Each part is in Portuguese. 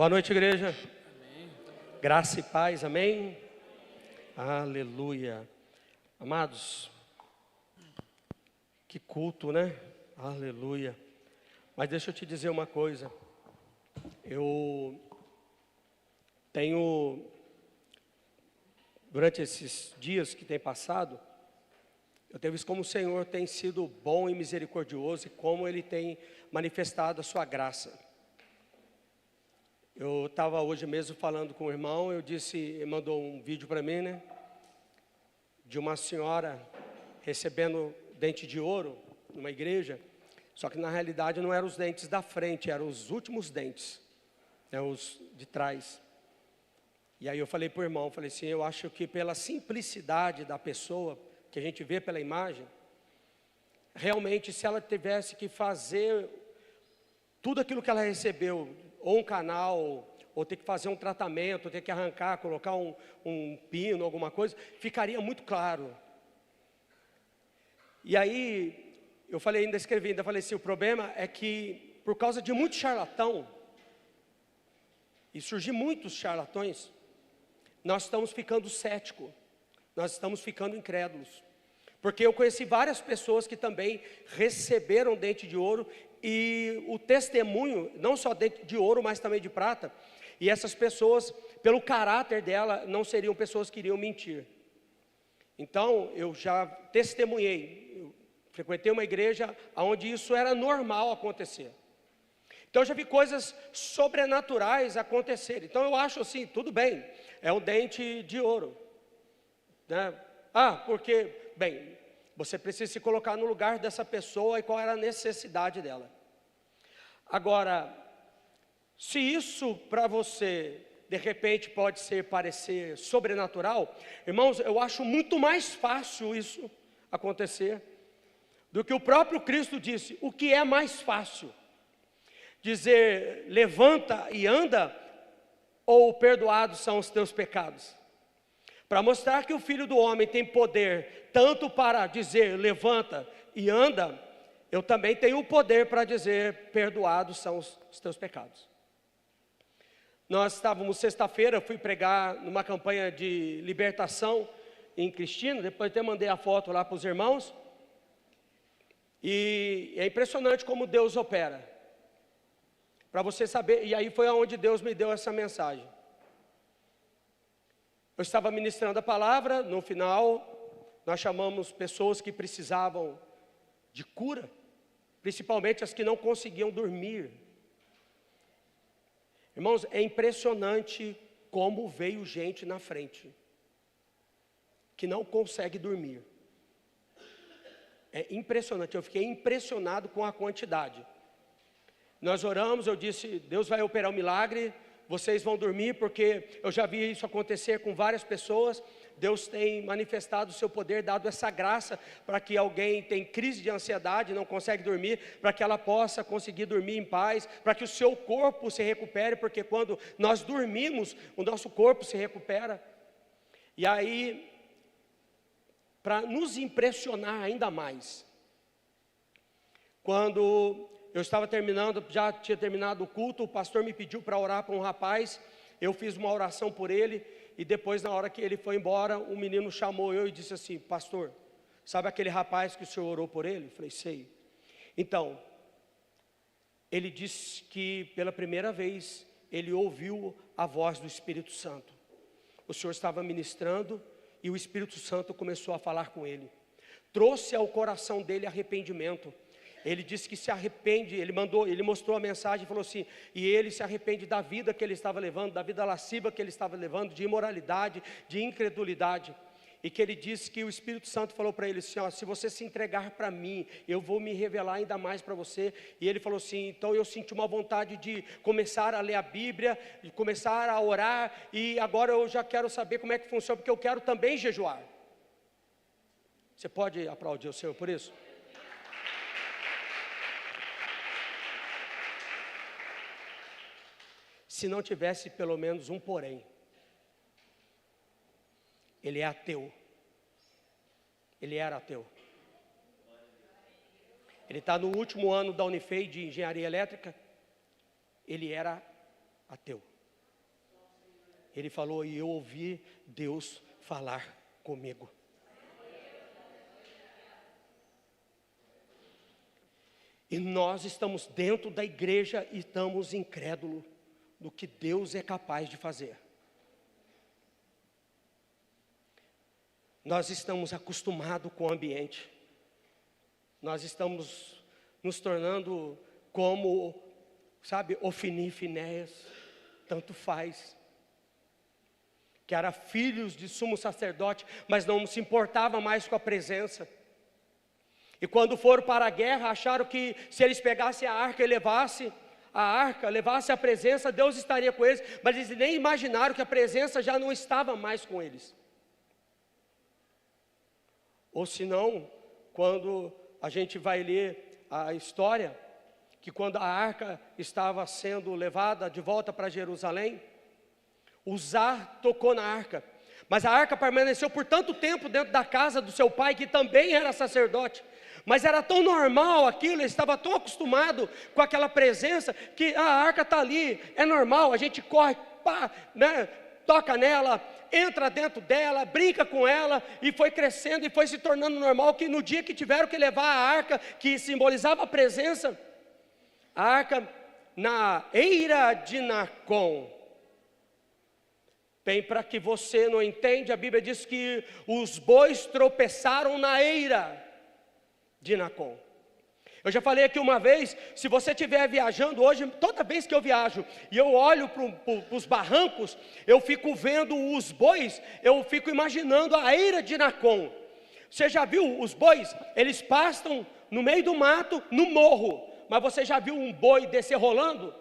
Boa noite, igreja. Amém. Graça e paz, amém? Aleluia. Amados, que culto, né? Aleluia. Mas deixa eu te dizer uma coisa. Eu tenho, durante esses dias que tem passado, eu tenho visto como o Senhor tem sido bom e misericordioso e como Ele tem manifestado a sua graça. Eu estava hoje mesmo falando com o irmão, ele mandou um vídeo para mim, né? De uma senhora recebendo dente de ouro numa igreja, só que na realidade não eram os dentes da frente, eram os últimos dentes, né, os de trás. E aí eu falei para o irmão, falei assim, eu acho que pela simplicidade da pessoa, que a gente vê pela imagem, realmente se ela tivesse que fazer tudo aquilo que ela recebeu, ou um canal, ou ter que fazer um tratamento, ou ter que arrancar, colocar um pino, alguma coisa, ficaria muito claro. E aí, eu falei, escrevi assim, o problema é que, por causa de muito charlatão, e surgir muitos charlatões, nós estamos ficando céticos, nós estamos ficando incrédulos. Porque eu conheci várias pessoas que também receberam dente de ouro, e o testemunho, não só dente de ouro, mas também de prata, e essas pessoas, pelo caráter dela, não seriam pessoas que iriam mentir. Então, eu já testemunhei, eu frequentei uma igreja onde isso era normal acontecer. Então, eu já vi coisas sobrenaturais acontecerem. Então, eu acho assim, tudo bem, é um dente de ouro, né? Porque, bem, você precisa se colocar no lugar dessa pessoa e qual era a necessidade dela. Agora, se isso para você, de repente, pode parecer sobrenatural, irmãos, eu acho muito mais fácil isso acontecer, do que o próprio Cristo disse. O que é mais fácil? Dizer, levanta e anda, ou perdoados são os teus pecados? Para mostrar que o Filho do Homem tem poder, tanto para dizer, levanta e anda, eu também tenho o poder para dizer, perdoados são os teus pecados. Nós estávamos sexta-feira, fui pregar numa campanha de libertação em Cristina, depois até mandei a foto lá para os irmãos, e é impressionante como Deus opera, para você saber, e aí foi aonde Deus me deu essa mensagem. Eu estava ministrando a palavra, no final, nós chamamos pessoas que precisavam de cura, principalmente as que não conseguiam dormir. Irmãos, é impressionante como veio gente na frente, que não consegue dormir. É impressionante, eu fiquei impressionado com a quantidade. Nós oramos, eu disse, Deus vai operar um milagre, vocês vão dormir, porque eu já vi isso acontecer com várias pessoas. Deus tem manifestado o seu poder, dado essa graça para que alguém tem crise de ansiedade, não consegue dormir, para que ela possa conseguir dormir em paz, para que o seu corpo se recupere, porque quando nós dormimos, o nosso corpo se recupera. E aí, para nos impressionar ainda mais, quando eu estava terminando, já tinha terminado o culto, o pastor me pediu para orar para um rapaz, eu fiz uma oração por ele, e depois na hora que ele foi embora, um menino chamou eu e disse assim, pastor, sabe aquele rapaz que o senhor orou por ele? Eu falei, sei. Então, ele disse que pela primeira vez, ele ouviu a voz do Espírito Santo. O senhor estava ministrando, e o Espírito Santo começou a falar com ele, trouxe ao coração dele arrependimento. Ele disse que se arrepende, ele mostrou a mensagem e falou assim, e ele se arrepende da vida que ele estava levando, da vida lasciva que ele estava levando, de imoralidade, de incredulidade, e que ele disse que o Espírito Santo falou para ele assim, se você se entregar para mim, eu vou me revelar ainda mais para você. E ele falou assim, então eu senti uma vontade de começar a ler a Bíblia, de começar a orar, e agora eu já quero saber como é que funciona, porque eu quero também jejuar. Você pode aplaudir o Senhor por isso? Se não tivesse pelo menos um porém, ele é ateu, ele era ateu, ele está no último ano da Unifei de Engenharia Elétrica, ele era ateu. Ele falou, e eu ouvi Deus falar comigo. E nós estamos dentro da igreja e estamos incrédulos do que Deus é capaz de fazer. Nós estamos acostumados com o ambiente. Nós estamos nos tornando como, sabe, Ofni e Finéias, tanto faz. Que eram filhos de sumo sacerdote, mas não se importava mais com a presença. E quando foram para a guerra, acharam que se eles pegassem a arca e levassem a presença, Deus estaria com eles, mas eles nem imaginaram que a presença já não estava mais com eles. Ou senão, quando a gente vai ler a história, que quando a arca estava sendo levada de volta para Jerusalém, Uzá tocou na arca, mas a arca permaneceu por tanto tempo dentro da casa do seu pai, que também era sacerdote, mas era tão normal aquilo, ele estava tão acostumado com aquela presença, que a arca está ali, é normal, a gente corre, pá, né, toca nela, entra dentro dela, brinca com ela, e foi crescendo e foi se tornando normal, que no dia que tiveram que levar a arca, que simbolizava a presença, a arca na eira de Nacon. Bem, para que você não entende, a Bíblia diz que os bois tropeçaram na eira de Nacon. Eu já falei aqui uma vez, se você estiver viajando hoje, toda vez que eu viajo e eu olho para os barrancos, eu fico vendo os bois, eu fico imaginando a eira de Nacon. Você já viu os bois? Eles pastam no meio do mato, no morro, mas você já viu um boi descer rolando?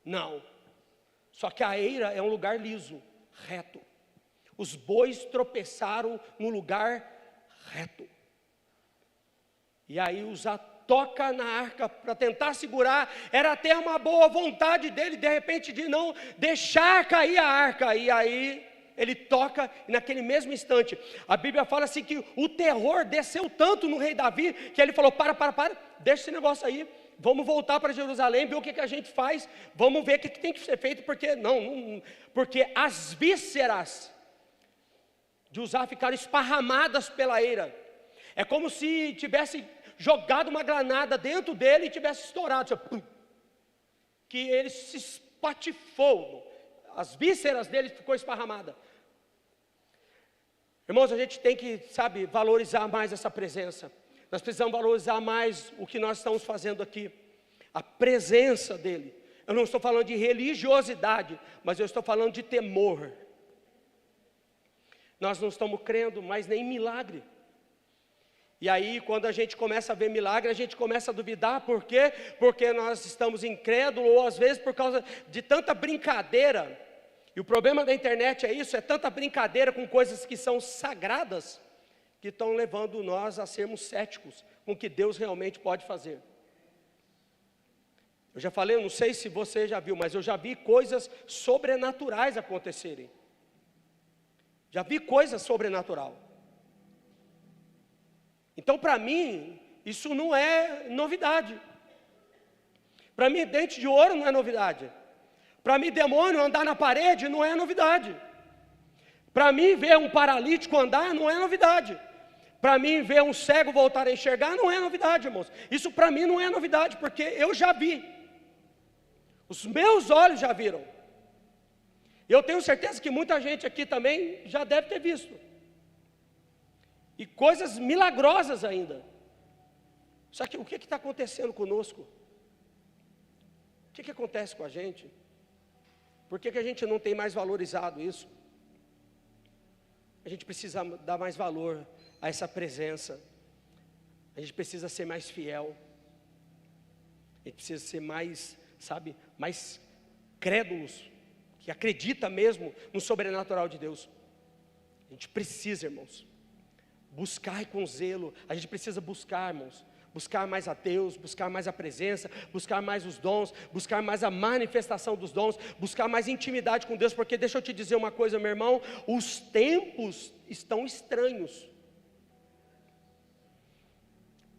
Não. Só que a eira é um lugar liso, reto. Os bois tropeçaram no lugar reto. E aí Uzá toca na arca para tentar segurar, era até uma boa vontade dele, de repente, de não deixar cair a arca, e aí ele toca, e naquele mesmo instante, a Bíblia fala assim que o terror desceu tanto no rei Davi, que ele falou, para, deixa esse negócio aí, vamos voltar para Jerusalém, ver o que a gente faz, vamos ver o que tem que ser feito, porque porque as vísceras de Uzá ficaram esparramadas pela eira, é como se tivesse jogado uma granada dentro dele e tivesse estourado, tipo, que ele se espatifou, as vísceras dele ficou esparramada. Irmãos, a gente tem que, sabe, valorizar mais essa presença. Nós precisamos valorizar mais o que nós estamos fazendo aqui, a presença dele. Eu não estou falando de religiosidade, mas eu estou falando de temor. Nós não estamos crendo mais nem em milagre. E aí, quando a gente começa a ver milagre, a gente começa a duvidar. Por quê? Porque nós estamos incrédulos, ou às vezes por causa de tanta brincadeira. E o problema da internet é isso, é tanta brincadeira com coisas que são sagradas, que estão levando nós a sermos céticos com o que Deus realmente pode fazer. Eu já falei, eu não sei se você já viu, mas eu já vi coisas sobrenaturais acontecerem. Já vi coisa sobrenatural. Então, para mim, isso não é novidade. Para mim, dente de ouro não é novidade. Para mim, demônio andar na parede não é novidade. Para mim, ver um paralítico andar não é novidade. Para mim, ver um cego voltar a enxergar não é novidade, irmãos. Isso para mim não é novidade, porque eu já vi. Os meus olhos já viram. Eu tenho certeza que muita gente aqui também já deve ter visto. E coisas milagrosas ainda. Só que o que está acontecendo conosco? O que acontece com a gente? Por que a gente não tem mais valorizado isso? A gente precisa dar mais valor a essa presença. A gente precisa ser mais fiel. A gente precisa ser mais, sabe, mais crédulos, que acredita mesmo no sobrenatural de Deus. A gente precisa, irmãos, buscar com zelo. A gente precisa buscar, irmãos, buscar mais a Deus, buscar mais a presença, buscar mais os dons, buscar mais a manifestação dos dons, buscar mais intimidade com Deus, porque deixa eu te dizer uma coisa, meu irmão, os tempos estão estranhos.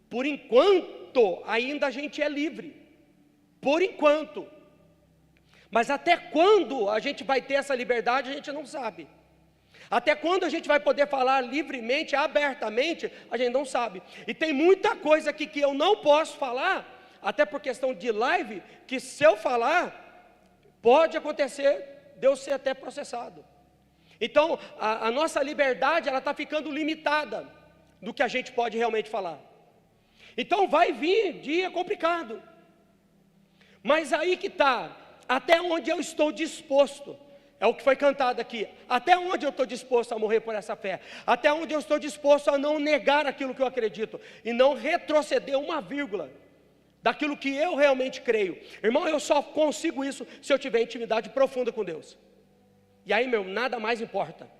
Por enquanto, ainda a gente é livre, por enquanto, Mas até quando a gente vai ter essa liberdade, a gente não sabe. Até quando a gente vai poder falar livremente, abertamente, a gente não sabe. E tem muita coisa aqui que eu não posso falar, até por questão de live, que se eu falar, pode acontecer de eu ser até processado. Então, a nossa liberdade, ela está ficando limitada do que a gente pode realmente falar. Então, vai vir dia complicado. Mas aí que está, até onde eu estou disposto. É o que foi cantado aqui. Até onde eu estou disposto a morrer por essa fé? Até onde eu estou disposto a não negar aquilo que eu acredito e não retroceder uma vírgula daquilo que eu realmente creio. Irmão, eu só consigo isso se eu tiver intimidade profunda com Deus. E aí, meu, nada mais importa.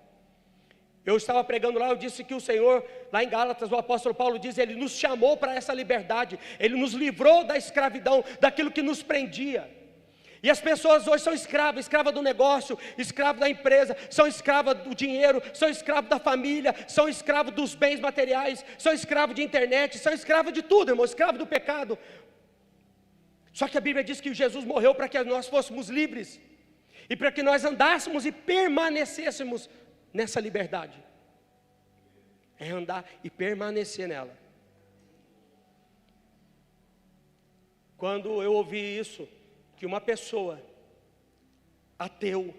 Eu estava pregando lá, eu disse que o Senhor, lá em Gálatas, o apóstolo Paulo diz, Ele nos chamou para essa liberdade, Ele nos livrou da escravidão, daquilo que nos prendia. E as pessoas hoje são escravas, escrava do negócio, escrava da empresa, são escravas do dinheiro, são escravos da família, são escravos dos bens materiais, são escravos de internet, são escravos de tudo, irmão, escravos do pecado. Só que a Bíblia diz que Jesus morreu para que nós fôssemos livres, e para que nós andássemos e permanecêssemos nessa liberdade. É andar e permanecer nela. Quando eu ouvi isso, que uma pessoa, ateu,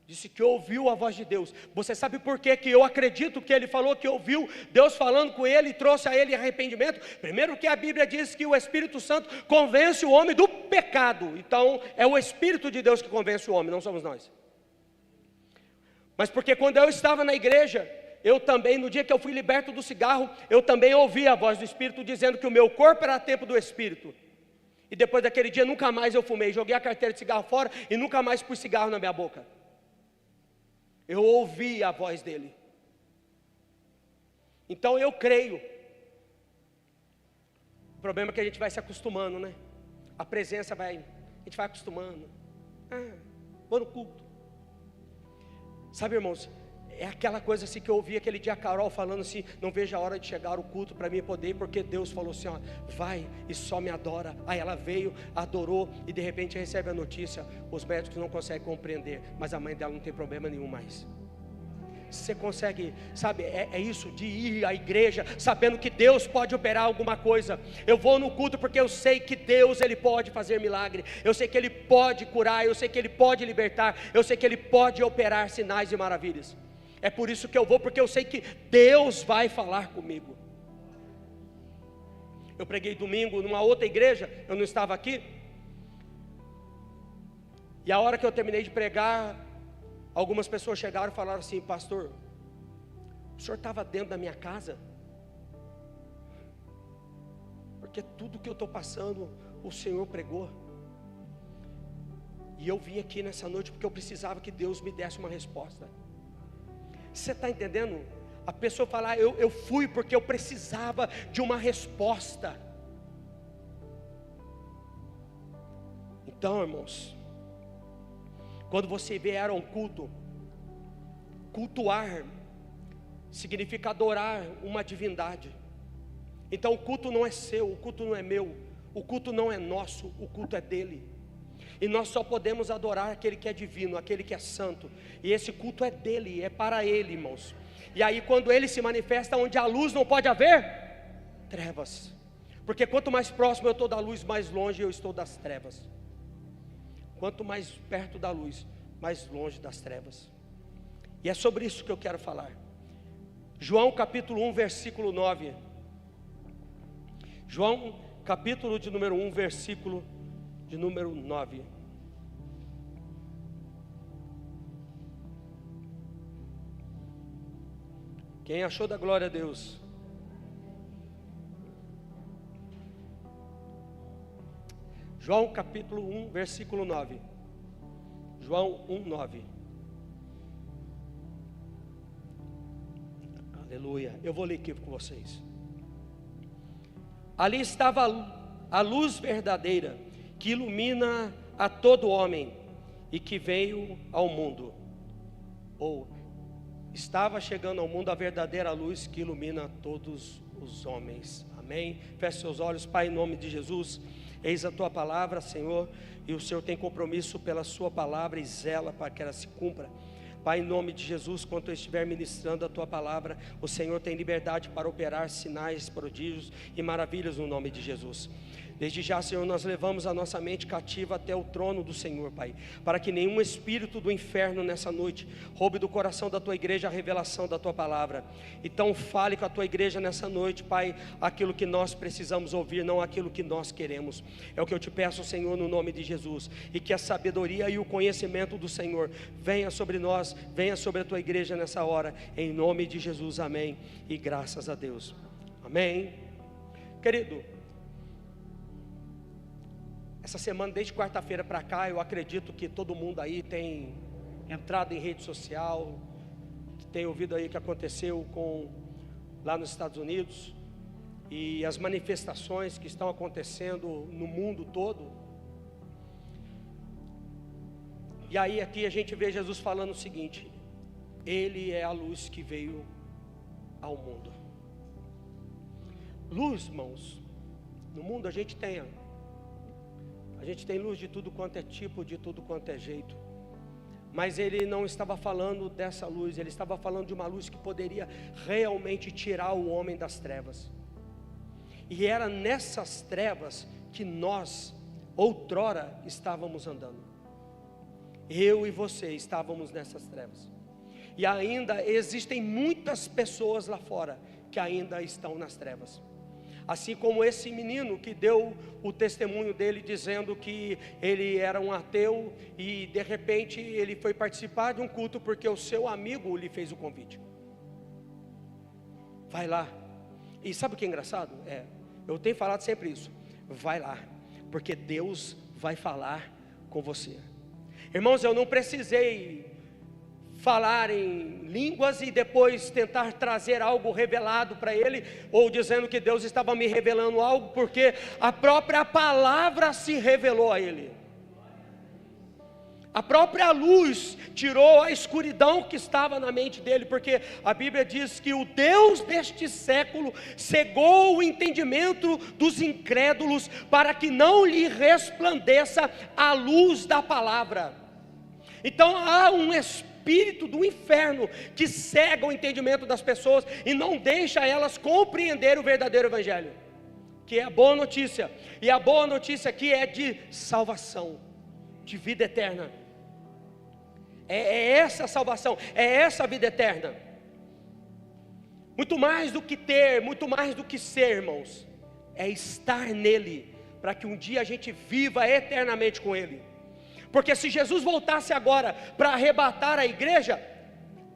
disse que ouviu a voz de Deus. Você sabe por que eu acredito que ele falou que ouviu Deus falando com ele e trouxe a ele arrependimento? Primeiro que a Bíblia diz que o Espírito Santo convence o homem do pecado. Então é o Espírito de Deus que convence o homem, não somos nós. Mas porque quando eu estava na igreja, eu também, no dia que eu fui liberto do cigarro, eu também ouvi a voz do Espírito dizendo que o meu corpo era templo do Espírito. E depois daquele dia nunca mais eu fumei, joguei a carteira de cigarro fora e nunca mais pus cigarro na minha boca. Eu ouvi a voz dele. Então eu creio. O problema é que a gente vai se acostumando, né? A presença a gente vai acostumando. Vou no culto. Sabe, irmãos, é aquela coisa assim que eu ouvi aquele dia a Carol falando assim, não vejo a hora de chegar o culto para mim poder ir, porque Deus falou assim, ó, vai e só me adora. Aí ela veio, adorou e de repente recebe a notícia, os médicos não conseguem compreender, mas a mãe dela não tem problema nenhum mais. Você consegue, sabe, é isso de ir à igreja sabendo que Deus pode operar alguma coisa. Eu vou no culto porque eu sei que Deus, Ele pode fazer milagre. Eu sei que Ele pode curar, eu sei que Ele pode libertar, eu sei que Ele pode operar sinais e maravilhas. É por isso que eu vou, porque eu sei que Deus vai falar comigo. Eu preguei domingo numa outra igreja, eu não estava aqui. E a hora que eu terminei de pregar, algumas pessoas chegaram e falaram assim, pastor, o senhor estava dentro da minha casa? Porque tudo que eu estou passando, o Senhor pregou. E eu vim aqui nessa noite porque eu precisava que Deus me desse uma resposta. Você está entendendo? A pessoa fala, eu fui porque eu precisava de uma resposta. Então, irmãos, quando você vier a um culto, cultuar significa adorar uma divindade. Então o culto não é seu, o culto não é meu, o culto não é nosso, o culto é dele. E nós só podemos adorar aquele que é divino, aquele que é santo. E esse culto é dele, é para ele, irmãos. E aí quando ele se manifesta onde a luz não pode haver trevas. Porque quanto mais próximo eu estou da luz, mais longe eu estou das trevas. Quanto mais perto da luz, mais longe das trevas. E é sobre isso que eu quero falar. João capítulo 1, versículo 9. João capítulo de número 1, versículo de número 9. Quem achou da glória a Deus? João capítulo 1, versículo 9. João 1, 9. Aleluia. Eu vou ler aqui com vocês. Ali estava a luz verdadeira, que ilumina a todo homem, e que veio ao mundo. Ou estava chegando ao mundo a verdadeira luz que ilumina todos os homens. Amém? Feche seus olhos, Pai, em nome de Jesus. Eis a tua palavra, Senhor, e o Senhor tem compromisso pela sua palavra e zela para que ela se cumpra. Pai, em nome de Jesus, quando eu estiver ministrando a tua palavra, o Senhor tem liberdade para operar sinais, prodígios e maravilhas no nome de Jesus. Desde já, Senhor, nós levamos a nossa mente cativa até o trono do Senhor, Pai, para que nenhum espírito do inferno nessa noite roube do coração da tua igreja a revelação da tua palavra. Então fale com a tua igreja nessa noite, Pai, aquilo que nós precisamos ouvir, não aquilo que nós queremos. É o que eu te peço, Senhor, no nome de Jesus, e que a sabedoria e o conhecimento do Senhor venha sobre nós, venha sobre a tua igreja nessa hora, em nome de Jesus, amém, e graças a Deus, amém. Querido, essa semana, desde quarta-feira para cá, eu acredito que todo mundo aí tem entrado em rede social, tem ouvido aí o que aconteceu lá nos Estados Unidos, e as manifestações que estão acontecendo no mundo todo. E aí aqui a gente vê Jesus falando o seguinte: Ele é a luz que veio ao mundo. Luz, irmãos, no mundo a gente tem luz de tudo quanto é tipo, de tudo quanto é jeito. Mas ele não estava falando dessa luz, ele estava falando de uma luz que poderia realmente tirar o homem das trevas. E era nessas trevas que nós, outrora, estávamos andando. Eu e você estávamos nessas trevas. E ainda existem muitas pessoas lá fora que ainda estão nas trevas. Assim como esse menino que deu o testemunho dele dizendo que ele era um ateu e de repente ele foi participar de um culto porque o seu amigo lhe fez o convite. Vai lá. E sabe o que é engraçado? Eu tenho falado sempre isso. Vai lá, porque Deus vai falar com você. Irmãos, eu não precisei falar em línguas e depois tentar trazer algo revelado para ele, ou dizendo que Deus estava me revelando algo, porque a própria palavra se revelou a ele. A própria luz tirou a escuridão que estava na mente dele, porque a Bíblia diz que o Deus deste século cegou o entendimento dos incrédulos, para que não lhe resplandeça a luz da palavra. Então há um espírito do inferno que cega o entendimento das pessoas e não deixa elas compreender o verdadeiro evangelho, que é a boa notícia. E a boa notícia aqui é de salvação, de vida eterna. É essa salvação, é essa vida eterna. Muito mais do que ter, muito mais do que ser, irmãos, é estar nele, para que um dia a gente viva eternamente com ele. Porque se Jesus voltasse agora para arrebatar a igreja,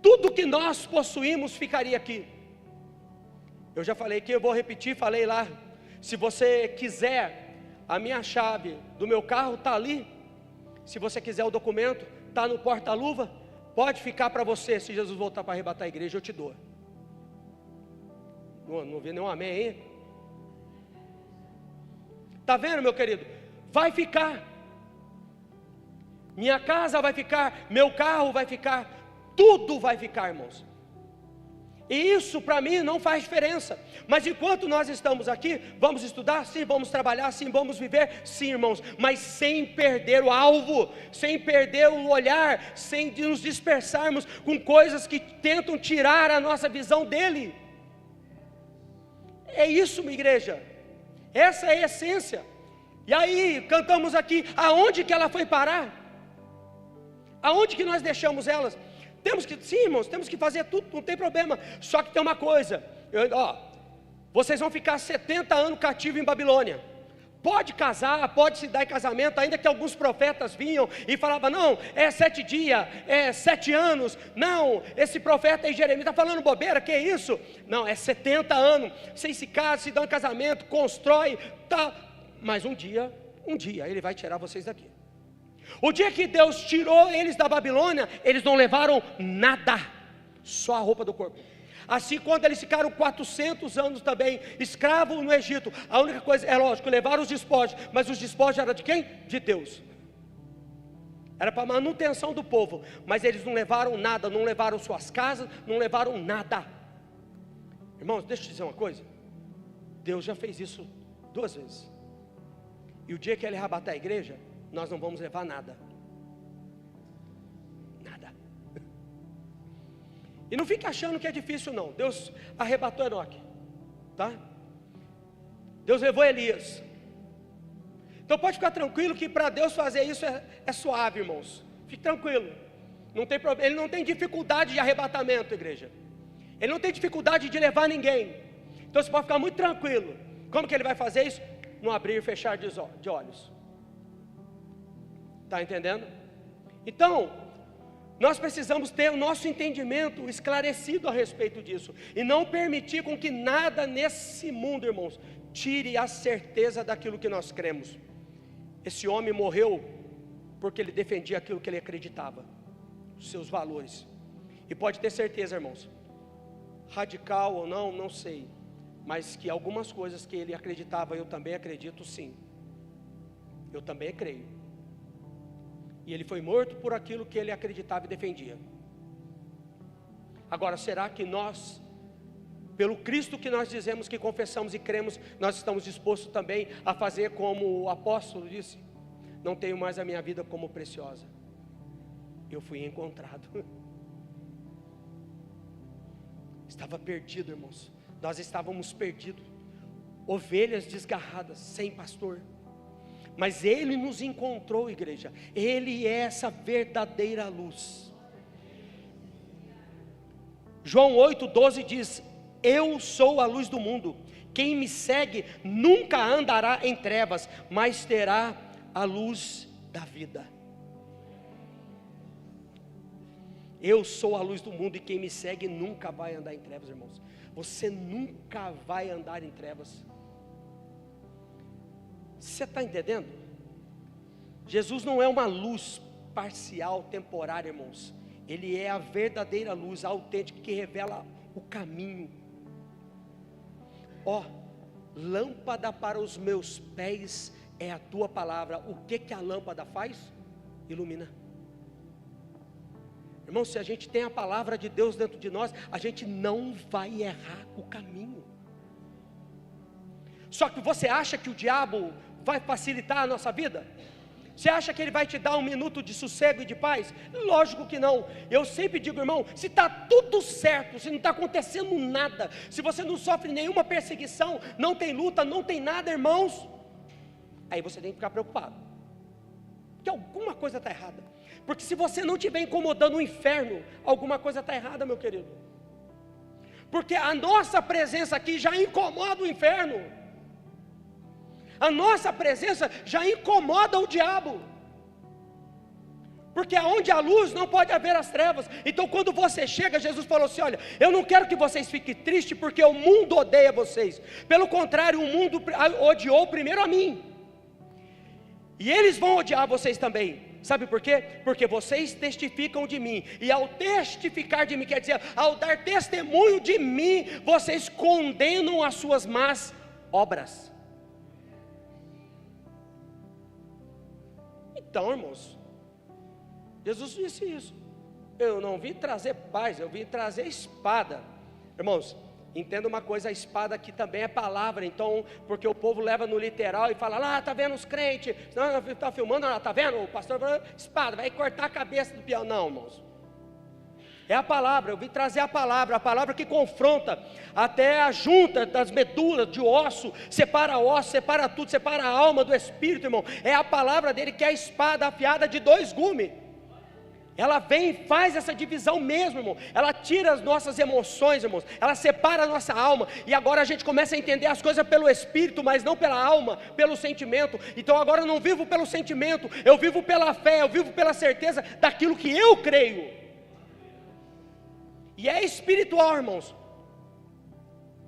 tudo que nós possuímos ficaria aqui. Eu já falei aqui, eu vou repetir, falei lá. Se você quiser, a minha chave do meu carro está ali. Se você quiser o documento, está no porta-luva. Pode ficar para você. Se Jesus voltar para arrebatar a igreja, eu te dou. Não vi nenhum amém aí? Está vendo, meu querido? Vai ficar. Minha casa vai ficar, meu carro vai ficar, tudo vai ficar, irmãos. E isso para mim não faz diferença. Mas enquanto nós estamos aqui, vamos estudar? Sim. Vamos trabalhar? Sim. Vamos viver? Sim, irmãos. Mas sem perder o alvo, sem perder o olhar, sem nos dispersarmos com coisas que tentam tirar a nossa visão dele. É isso, minha igreja. Essa é a essência. E aí, cantamos aqui, aonde que ela foi parar? Aonde que nós deixamos elas? Sim, irmãos, temos que fazer tudo, não tem problema. Só que tem uma coisa, vocês vão ficar 70 anos cativos em Babilônia. Pode casar, pode se dar em casamento, ainda que alguns profetas vinham e falavam, não, é 7 dias, é 7 anos, não, esse profeta aí, Jeremias, está falando bobeira, que é isso? Não, é 70 anos, vocês se casam, se dão em casamento, constroem, tá, mas um dia, ele vai tirar vocês daqui. O dia que Deus tirou eles da Babilônia, eles não levaram nada, só a roupa do corpo. Assim, quando eles ficaram 400 anos também escravos no Egito, a única coisa, é lógico, levaram os despojos, mas os despojos eram de quem? De Deus. Era para manutenção do povo, mas eles não levaram nada, não levaram suas casas, não levaram nada. Irmãos, deixa eu te dizer uma coisa, Deus já fez isso 2 vezes. E o dia que ele arrebatar a igreja, nós não vamos levar nada. Nada. E não fique achando que é difícil não. Deus arrebatou Enoque, tá? Deus levou Elias. Então pode ficar tranquilo que para Deus fazer isso é suave, irmãos. Fique tranquilo. Não tem problema. Ele não tem dificuldade de arrebatamento, igreja. Ele não tem dificuldade de levar ninguém. Então você pode ficar muito tranquilo. Como que ele vai fazer isso? No abrir e fechar de olhos. Está entendendo? Então, nós precisamos ter o nosso entendimento esclarecido a respeito disso. E não permitir com que nada nesse mundo, irmãos, tire a certeza daquilo que nós cremos. Esse homem morreu porque ele defendia aquilo que ele acreditava, os seus valores. E pode ter certeza, irmãos, radical ou não, não sei, mas que algumas coisas que ele acreditava, eu também acredito sim. Eu também creio. E ele foi morto por aquilo que ele acreditava e defendia. Agora, será que nós, pelo Cristo que nós dizemos que confessamos e cremos, nós estamos dispostos também a fazer como o apóstolo disse? Não tenho mais a minha vida como preciosa. Eu fui encontrado. Estava perdido, irmãos. Nós estávamos perdidos, ovelhas desgarradas, sem pastor. Mas Ele nos encontrou, igreja. Ele é essa verdadeira luz. João 8,12 diz: eu sou a luz do mundo. Quem me segue nunca andará em trevas, mas terá a luz da vida. Eu sou a luz do mundo e quem me segue nunca vai andar em trevas, irmãos. Você nunca vai andar em trevas. Você está entendendo? Jesus não é uma luz parcial, temporária, irmãos. Ele é a verdadeira luz, a autêntica, que revela o caminho. Ó, lâmpada para os meus pés é a tua palavra. O que a lâmpada faz? Ilumina. Irmão, se a gente tem a palavra de Deus dentro de nós, a gente não vai errar o caminho. Só que você acha que o diabo vai facilitar a nossa vida? Você acha que ele vai te dar um minuto de sossego e de paz? Lógico que não. Eu sempre digo, irmão, se está tudo certo, se não está acontecendo nada, se você não sofre nenhuma perseguição, não tem luta, não tem nada, irmãos, aí você tem que ficar preocupado, porque alguma coisa está errada. Porque se você não estiver incomodando o inferno, alguma coisa está errada, meu querido. Porque a nossa presença aqui já incomoda o inferno. A nossa presença já incomoda o diabo. Porque aonde há luz não pode haver as trevas. Então quando você chega, Jesus falou assim: olha, eu não quero que vocês fiquem tristes porque o mundo odeia vocês. Pelo contrário, o mundo odiou primeiro a mim. E eles vão odiar vocês também. Sabe por quê? Porque vocês testificam de mim. E ao testificar de mim, quer dizer, ao dar testemunho de mim, vocês condenam as suas más obras. Então, irmãos, Jesus disse isso: eu não vim trazer paz, eu vim trazer espada. Irmãos, entenda uma coisa, a espada aqui também é palavra. Então, porque o povo leva no literal e fala: lá, tá vendo os crentes, não, está filmando, lá, tá vendo, o pastor falou, espada, vai cortar a cabeça do peão. Não, irmãos, é a palavra. Eu vim trazer a palavra que confronta até a junta das medulas, de osso, separa osso, separa tudo, separa a alma do espírito, irmão. É a palavra dele que é a espada afiada de 2 gumes. Ela vem e faz essa divisão mesmo, irmão. Ela tira as nossas emoções, irmãos. Ela separa a nossa alma. E agora a gente começa a entender as coisas pelo espírito, mas não pela alma, pelo sentimento. Então agora eu não vivo pelo sentimento, eu vivo pela fé, eu vivo pela certeza daquilo que eu creio. E é espiritual, irmãos.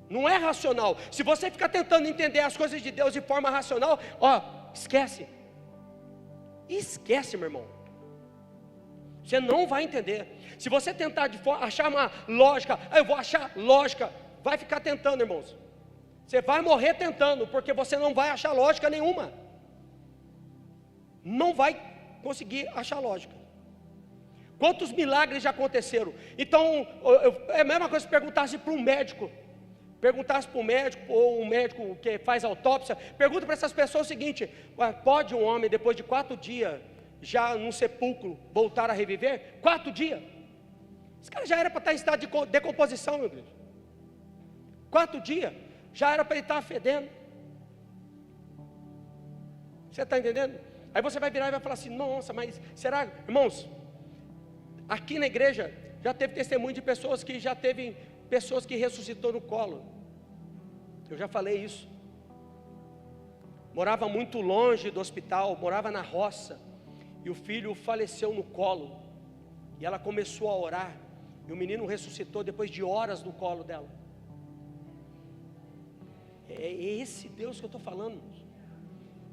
Não é racional. Se você ficar tentando entender as coisas de Deus de forma racional, ó, esquece. Esquece, meu irmão. Você não vai entender. Se você tentar achar uma lógica, eu vou achar lógica, vai ficar tentando, irmãos. Você vai morrer tentando, porque você não vai achar lógica nenhuma. Não vai conseguir achar lógica. Quantos milagres já aconteceram? Então, é a mesma coisa se perguntasse para um médico: perguntasse para o médico, ou um médico que faz autópsia, pergunta para essas pessoas o seguinte: pode um homem, depois de 4 dias, já num sepulcro, voltar a reviver? 4 dias? Esse cara já era para estar em estado de decomposição, meu Deus. 4 dias, já era para ele estar fedendo. Você está entendendo? Aí você vai virar e vai falar assim: nossa, mas será? Irmãos, aqui na igreja, já teve testemunho de pessoas que já teve pessoas que ressuscitou no colo. Eu já falei isso. Morava muito longe do hospital, morava na roça, e o filho faleceu no colo, e ela começou a orar, e o menino ressuscitou depois de horas no colo dela. É esse Deus que eu estou falando.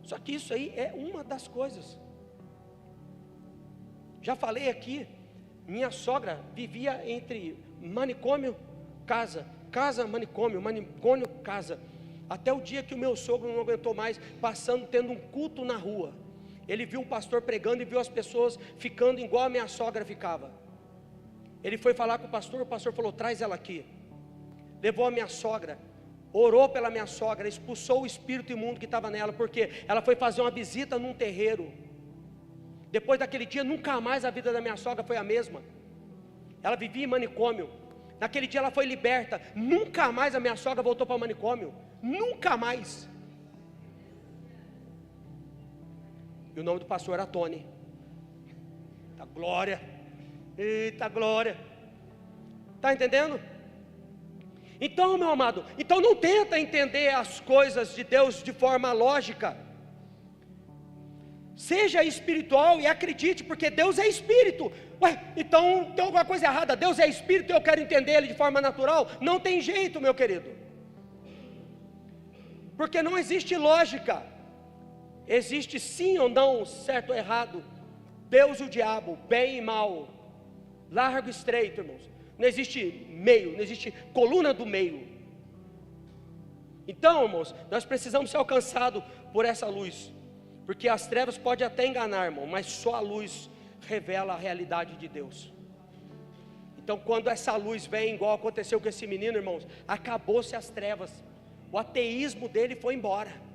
Só que isso aí é uma das coisas. Já falei aqui, minha sogra vivia entre manicômio, casa, manicômio, casa, até o dia que o meu sogro não aguentou mais, tendo um culto na rua. Ele viu um pastor pregando e viu as pessoas ficando igual a minha sogra ficava. Ele foi falar com o pastor falou: traz ela aqui. Levou a minha sogra, orou pela minha sogra, expulsou o espírito imundo que estava nela, porque ela foi fazer uma visita num terreiro. Depois daquele dia, nunca mais a vida da minha sogra foi a mesma. Ela vivia em manicômio. Naquele dia ela foi liberta. Nunca mais a minha sogra voltou para o manicômio. Nunca mais. E o nome do pastor era Tony. Eita glória. Eita glória. Está entendendo? Então, meu amado, então não tenta entender as coisas de Deus de forma lógica. Seja espiritual e acredite, porque Deus é espírito. Ué, então tem alguma coisa errada. Deus é espírito e eu quero entender Ele de forma natural? Não tem jeito, meu querido. Porque não existe lógica. Existe sim ou não, certo ou errado, Deus e o diabo, bem e mal, largo e estreito, irmãos. Não existe meio, não existe coluna do meio. Então, irmãos, nós precisamos ser alcançados por essa luz. Porque as trevas podem até enganar, irmão, mas só a luz revela a realidade de Deus. Então, quando essa luz vem, igual aconteceu com esse menino, irmãos, acabou-se as trevas. O ateísmo dele foi embora.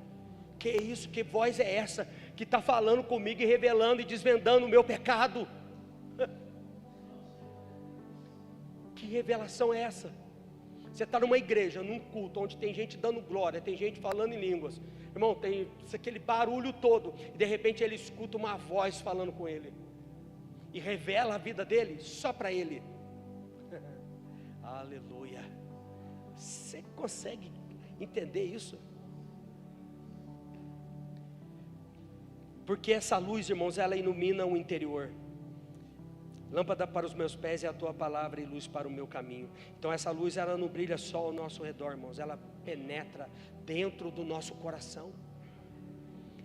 Que isso, que voz é essa que está falando comigo e revelando e desvendando o meu pecado? Que revelação é essa? Você está numa igreja, num culto, onde tem gente dando glória, tem gente falando em línguas. Irmão, tem aquele barulho todo, e de repente ele escuta uma voz falando com ele, e revela a vida dele, só para ele. Aleluia. Você consegue entender isso? Porque essa luz, irmãos, ela ilumina o interior. Lâmpada para os meus pés é a tua palavra e luz para o meu caminho. Então essa luz, ela não brilha só ao nosso redor, irmãos, ela penetra dentro do nosso coração.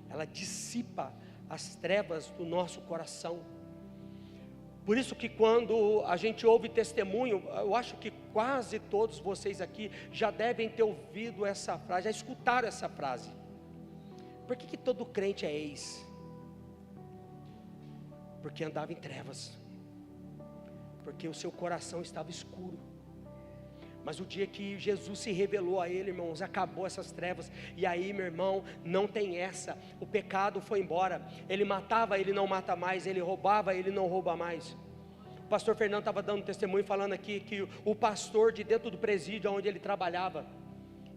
Ela dissipa as trevas do nosso coração. Por isso que quando a gente ouve testemunho, eu acho que quase todos vocês aqui já devem ter ouvido essa frase, já escutaram essa frase. Por que todo crente é ex? Porque andava em trevas. Porque o seu coração estava escuro. Mas o dia que Jesus se revelou a ele, irmãos, acabou essas trevas. E aí, meu irmão, não tem essa. O pecado foi embora. Ele matava, ele não mata mais. Ele roubava, ele não rouba mais. O pastor Fernando estava dando testemunho, falando aqui que o pastor de dentro do presídio onde ele trabalhava,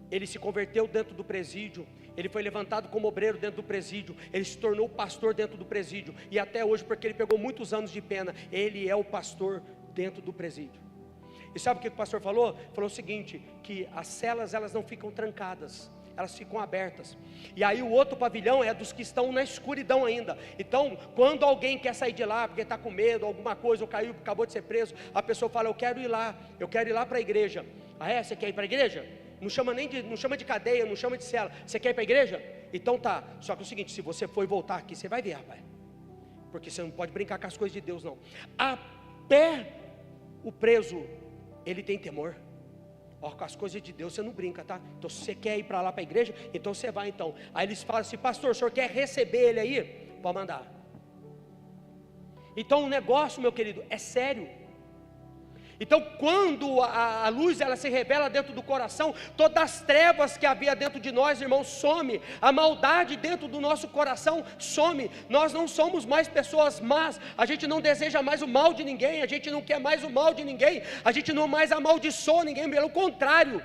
ele se converteu dentro do presídio. Ele foi levantado como obreiro dentro do presídio. Ele se tornou pastor dentro do presídio. E até hoje, porque ele pegou muitos anos de pena, ele é o pastor dentro do presídio. E sabe o que o pastor falou? Falou o seguinte, que as celas, elas não ficam trancadas, elas ficam abertas. E aí o outro pavilhão é dos que estão na escuridão ainda. Então, quando alguém quer sair de lá, porque está com medo, alguma coisa, ou caiu, acabou de ser preso, a pessoa fala: eu quero ir lá para a igreja. Ah é? Você quer ir para a igreja? Não chama de cadeia, não chama de cela. Você quer ir para a igreja? Então tá. Só que é o seguinte, se você for voltar aqui, você vai ver, rapaz. Porque você não pode brincar com as coisas de Deus, não. Até o preso, ele tem temor. Ó, com as coisas de Deus você não brinca, tá? Então se você quer ir para lá para a igreja, então você vai então. Aí eles falam assim: pastor, o senhor quer receber ele aí? Pode mandar. Então o negócio, meu querido, é sério. Então, quando a luz ela se revela dentro do coração, todas as trevas que havia dentro de nós, irmãos, some. A maldade dentro do nosso coração some. Nós não somos mais pessoas más. A gente não deseja mais o mal de ninguém. A gente não quer mais o mal de ninguém. A gente não mais amaldiçoa ninguém. Pelo contrário.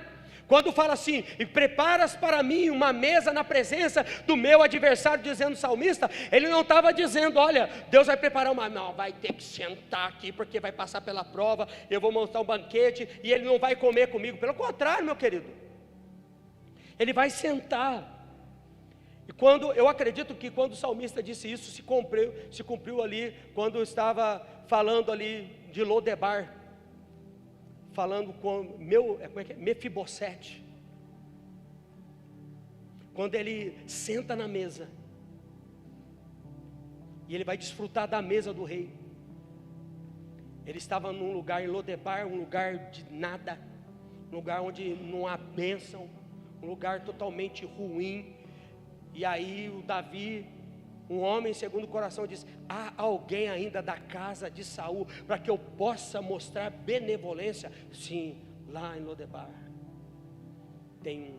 Quando fala assim, e preparas para mim uma mesa na presença do meu adversário, dizendo o salmista, ele não estava dizendo, olha, Deus vai preparar uma, não, vai ter que sentar aqui, porque vai passar pela prova, eu vou montar um banquete, e ele não vai comer comigo. Pelo contrário, meu querido, ele vai sentar. E eu acredito que quando o salmista disse isso, se cumpriu ali, quando estava falando ali de Lodebar, falando com Mefibosete, quando ele senta na mesa, e ele vai desfrutar da mesa do rei. Ele estava num lugar em Lodebar, um lugar de nada, um lugar onde não há bênção, um lugar totalmente ruim. E aí o Davi, um homem segundo o coração, diz: há alguém ainda da casa de Saul para que eu possa mostrar benevolência? Sim, lá em Lodebar tem um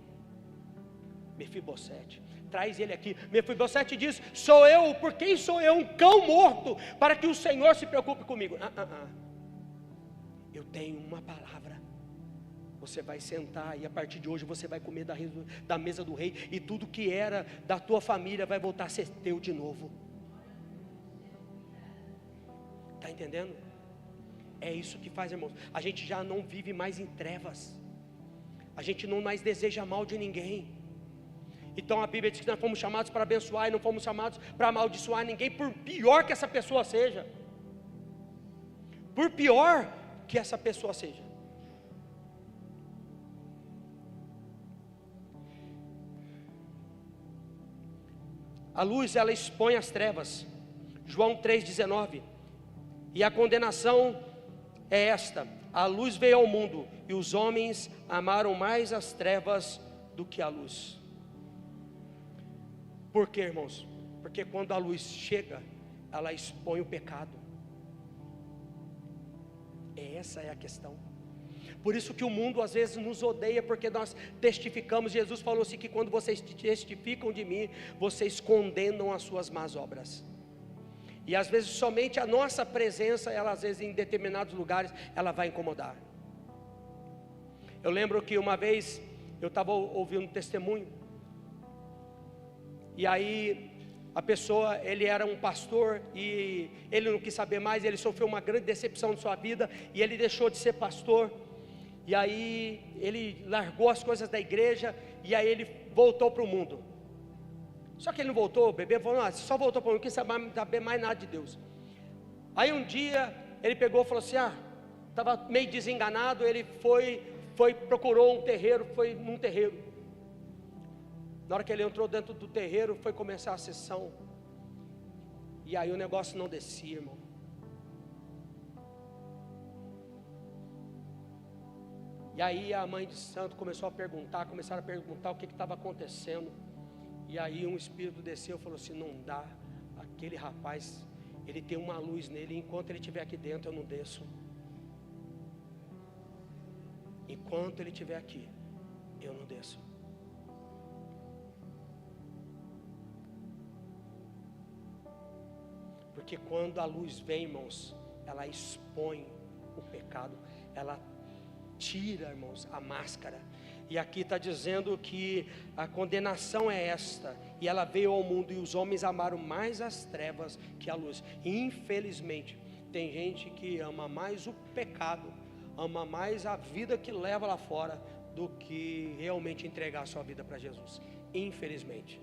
Mefibosete. Traz ele aqui. Mefibosete diz: sou eu, por quem sou eu? Um cão morto, para que o Senhor se preocupe comigo. Eu tenho uma palavra. Você vai sentar e a partir de hoje você vai comer da mesa do rei, e tudo que era da tua família vai voltar a ser teu de novo. Está entendendo? É isso que faz, irmãos. A gente já não vive mais em trevas. A gente não mais deseja mal de ninguém. Então a Bíblia diz que nós fomos chamados para abençoar e não fomos chamados para amaldiçoar ninguém, por pior que essa pessoa seja. Por pior que essa pessoa seja. A luz, ela expõe as trevas. João 3,19. E a condenação é esta: a luz veio ao mundo, e os homens amaram mais as trevas do que a luz. Por quê, irmãos? Porque quando a luz chega, ela expõe o pecado. Essa é a questão. Por isso que o mundo às vezes nos odeia, porque nós testificamos. Jesus falou assim, que quando vocês testificam de mim, vocês condenam as suas más obras. E às vezes somente a nossa presença, ela às vezes em determinados lugares, ela vai incomodar. Eu lembro que uma vez eu estava ouvindo um testemunho, e aí a pessoa, ele era um pastor, e ele não quis saber mais, ele sofreu uma grande decepção na sua vida, e ele deixou de ser pastor. E aí ele largou as coisas da igreja, e aí ele voltou para o mundo. Só que ele não voltou, bebê, falou, só voltou para o mundo, não quis saber mais nada de Deus. Aí um dia ele pegou e falou assim, estava meio desenganado, ele procurou um terreiro, foi num terreiro. Na hora que ele entrou dentro do terreiro, foi começar a sessão, e aí o negócio não descia, irmão. E aí a mãe de santo começaram a perguntar o que estava acontecendo. E aí um espírito desceu e falou assim, não dá, aquele rapaz, ele tem uma luz nele, enquanto ele estiver aqui dentro eu não desço. Enquanto ele estiver aqui, eu não desço. Porque quando a luz vem, irmãos, ela expõe o pecado, ela tira, irmãos, a máscara. E aqui está dizendo que a condenação é esta, e ela veio ao mundo, e os homens amaram mais as trevas que a luz. E infelizmente tem gente que ama mais o pecado, ama mais a vida que leva lá fora, do que realmente entregar a sua vida para Jesus. Infelizmente.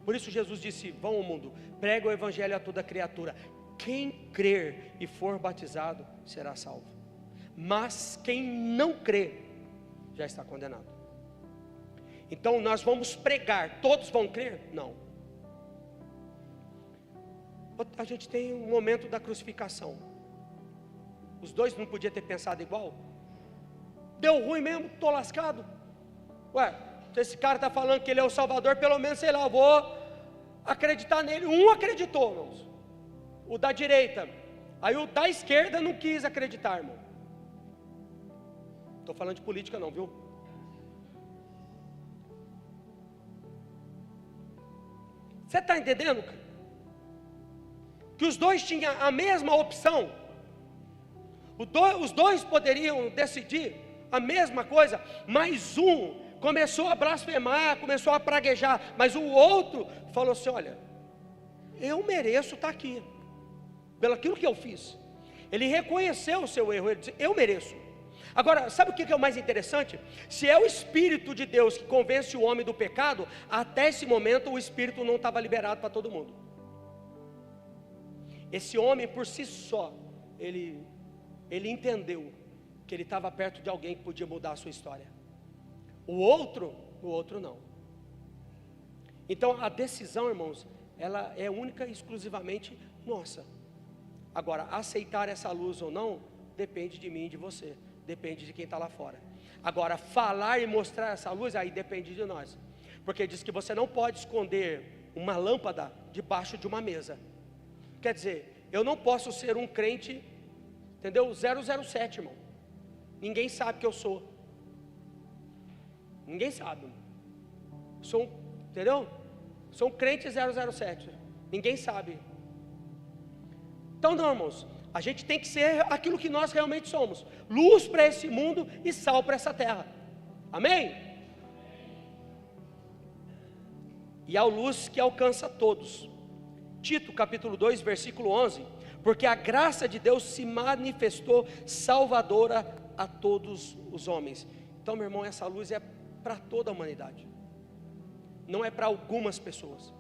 Por isso Jesus disse, vão ao mundo, prega o evangelho a toda criatura, quem crer e for batizado será salvo, mas quem não crê já está condenado. Então nós vamos pregar, todos vão crer? Não. A gente tem um momento da crucificação, os dois não podiam ter pensado igual? Deu ruim mesmo, estou lascado. Se esse cara está falando que ele é o Salvador, pelo menos, sei lá, eu vou acreditar nele. Um acreditou, irmãos, o da direita. Aí o da esquerda não quis acreditar, irmão. Estou falando de política não, viu? Você está entendendo? Que os dois tinham a mesma opção. Os dois poderiam decidir a mesma coisa, mas um começou a blasfemar, começou a praguejar, mas o outro falou assim: olha, eu mereço estar aqui, pelo aquilo que eu fiz. Ele reconheceu o seu erro, ele disse: eu mereço. Agora, sabe o que é o mais interessante? Se é o Espírito de Deus que convence o homem do pecado, até esse momento o Espírito não estava liberado para todo mundo. Esse homem por si só, ele entendeu que ele estava perto de alguém que podia mudar a sua história. O outro não. Então a decisão, irmãos, ela é única e exclusivamente nossa. Agora, aceitar essa luz ou não, depende de mim e de você. Depende de quem está lá fora. Agora, falar e mostrar essa luz, aí depende de nós. Porque diz que você não pode esconder uma lâmpada debaixo de uma mesa. Quer dizer, eu não posso ser um crente, entendeu? 007, irmão. Ninguém sabe que eu sou. Ninguém sabe. Entendeu? Sou um crente 007. Ninguém sabe. Então não, irmãos. A gente tem que ser aquilo que nós realmente somos: luz para esse mundo e sal para essa terra. Amém? E a luz que alcança todos. Tito capítulo 2 versículo 11: porque a graça de Deus se manifestou salvadora a todos os homens. Então, meu irmão, essa luz é para toda a humanidade. Não é para algumas pessoas.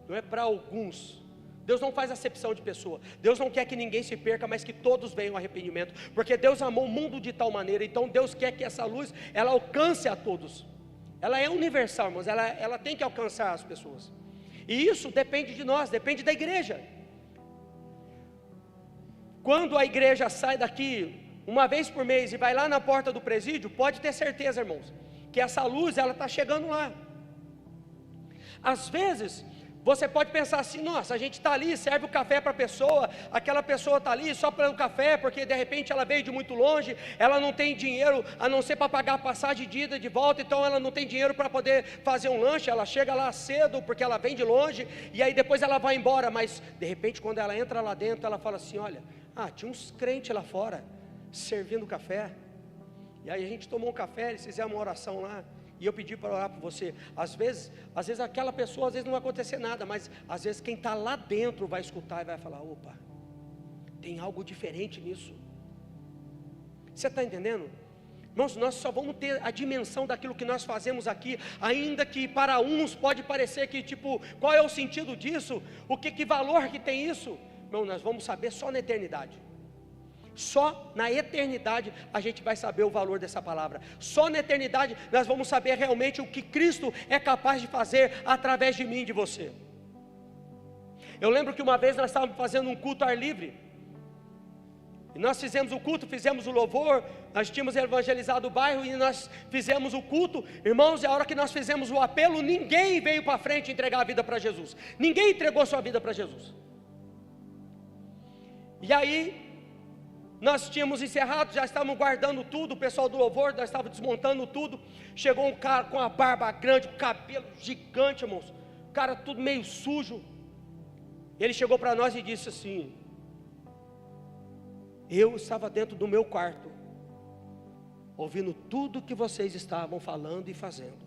Não é para alguns. Deus não faz acepção de pessoa. Deus não quer que ninguém se perca, mas que todos venham ao arrependimento, porque Deus amou o mundo de tal maneira. Então Deus quer que essa luz, ela alcance a todos. Ela é universal, irmãos. Ela tem que alcançar as pessoas. E isso depende de nós, depende da igreja. Quando a igreja sai daqui uma vez por mês e vai lá na porta do presídio, pode ter certeza, irmãos, que essa luz, ela está chegando lá. Às vezes você pode pensar assim: nossa, a gente está ali, serve o café para a pessoa, aquela pessoa está ali só pelo café, porque de repente ela veio de muito longe, ela não tem dinheiro a não ser para pagar a passagem de ida e de volta, então ela não tem dinheiro para poder fazer um lanche, ela chega lá cedo porque ela vem de longe, e aí depois ela vai embora, mas de repente quando ela entra lá dentro, ela fala assim: olha, tinha uns crentes lá fora, servindo café, e aí a gente tomou um café, eles fizeram uma oração lá, e eu pedi para orar por você. Às vezes aquela pessoa, às vezes não vai acontecer nada, mas às vezes quem está lá dentro vai escutar e vai falar: opa, tem algo diferente nisso. Você está entendendo? Irmãos, nós só vamos ter a dimensão daquilo que nós fazemos aqui, ainda que para uns pode parecer que tipo, qual é o sentido disso? Que valor que tem isso? Não, nós vamos saber só na eternidade. Só na eternidade a gente vai saber o valor dessa palavra. Só na eternidade nós vamos saber realmente o que Cristo é capaz de fazer através de mim e de você. Eu lembro que uma vez nós estávamos fazendo um culto ao ar livre, e nós fizemos o culto, fizemos o louvor, nós tínhamos evangelizado o bairro e nós fizemos o culto, irmãos, e a hora que nós fizemos o apelo, ninguém veio para frente entregar a vida para Jesus. Ninguém entregou sua vida para Jesus. E aí nós tínhamos encerrado, já estávamos guardando tudo, o pessoal do louvor, nós estávamos desmontando tudo. Chegou um cara com a barba grande, com cabelo gigante, irmãos, o cara tudo meio sujo. Ele chegou para nós e disse assim: eu estava dentro do meu quarto, ouvindo tudo que vocês estavam falando e fazendo.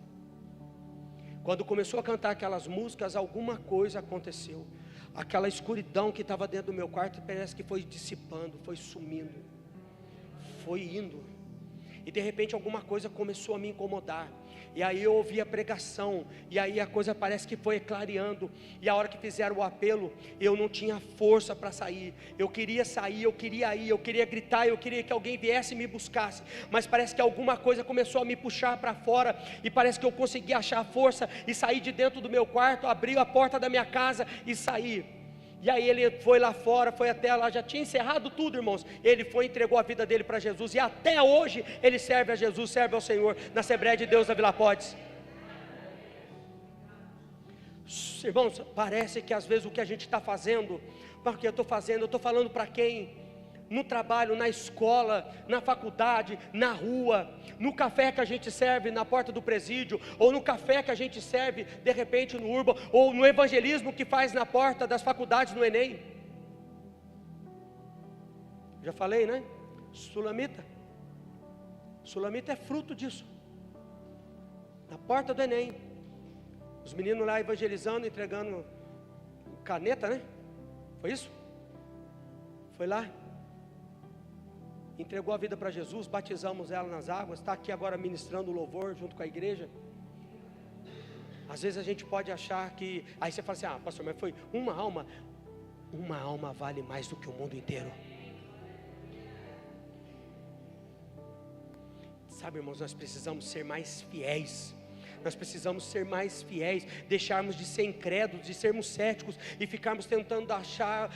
Quando começou a cantar aquelas músicas, alguma coisa aconteceu. Aquela escuridão que estava dentro do meu quarto parece que foi dissipando, foi sumindo, foi indo. E de repente alguma coisa começou a me incomodar. E aí eu ouvi a pregação, e aí a coisa parece que foi clareando. E a hora que fizeram o apelo, eu não tinha força para sair. Eu queria sair, eu queria ir, eu queria gritar, eu queria que alguém viesse e me buscasse. Mas parece que alguma coisa começou a me puxar para fora, e parece que eu consegui achar força e sair de dentro do meu quarto, abrir a porta da minha casa e sair. E aí ele foi lá fora, foi até lá, já tinha encerrado tudo, irmãos. Ele foi e entregou a vida dele para Jesus, e até hoje ele serve a Jesus, serve ao Senhor, na Assembleia de Deus da Vila Podes. Irmãos, parece que às vezes o que a gente está fazendo, porque eu estou fazendo, eu estou falando para quem? no trabalho, na escola, na faculdade, na rua, no café que a gente serve na porta do presídio, ou no café que a gente serve de repente no Urban, ou no evangelismo que faz na porta das faculdades no Enem. Já falei, né? Sulamita é fruto disso. Na porta do Enem, os meninos lá evangelizando, entregando caneta, né? Foi isso? Foi lá, entregou a vida para Jesus, batizamos ela nas águas, está aqui agora ministrando o louvor junto com a igreja. Às vezes a gente pode achar que, aí você fala assim, pastor, mas foi uma alma vale mais do que o mundo inteiro. Sabe, irmãos, nós precisamos ser mais fiéis. Nós precisamos ser mais fiéis, deixarmos de ser incrédulos, de sermos céticos e ficarmos tentando achar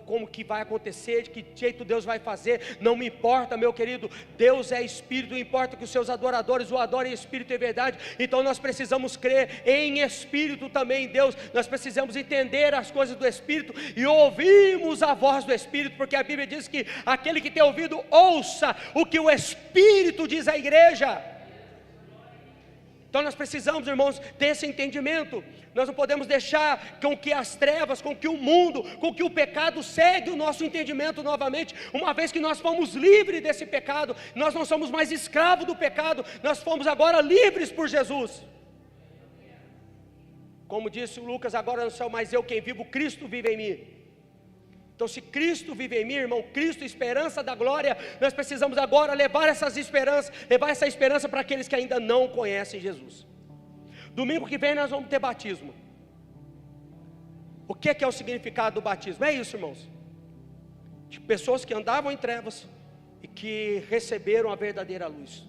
como que vai acontecer, de que jeito Deus vai fazer. Não me importa, meu querido, Deus é Espírito, importa que os seus adoradores o adorem em Espírito e verdade. Então nós precisamos crer em Espírito também em Deus, nós precisamos entender as coisas do Espírito e ouvirmos a voz do Espírito, porque a Bíblia diz que aquele que tem ouvido, ouça o que o Espírito diz à igreja. Então nós precisamos, irmãos, desse entendimento. Nós não podemos deixar com que as trevas, com que o mundo, com que o pecado segue o nosso entendimento novamente, uma vez que nós fomos livres desse pecado, nós não somos mais escravos do pecado, nós fomos agora livres por Jesus. Como disse o Lucas, agora não sou mais eu quem vivo, Cristo vive em mim. Então se Cristo vive em mim, irmão, Cristo, esperança da glória, nós precisamos agora levar essa esperança para aqueles que ainda não conhecem Jesus. Domingo que vem nós vamos ter batismo. O que é o significado do batismo? É isso, irmãos, de pessoas que andavam em trevas e que receberam a verdadeira luz,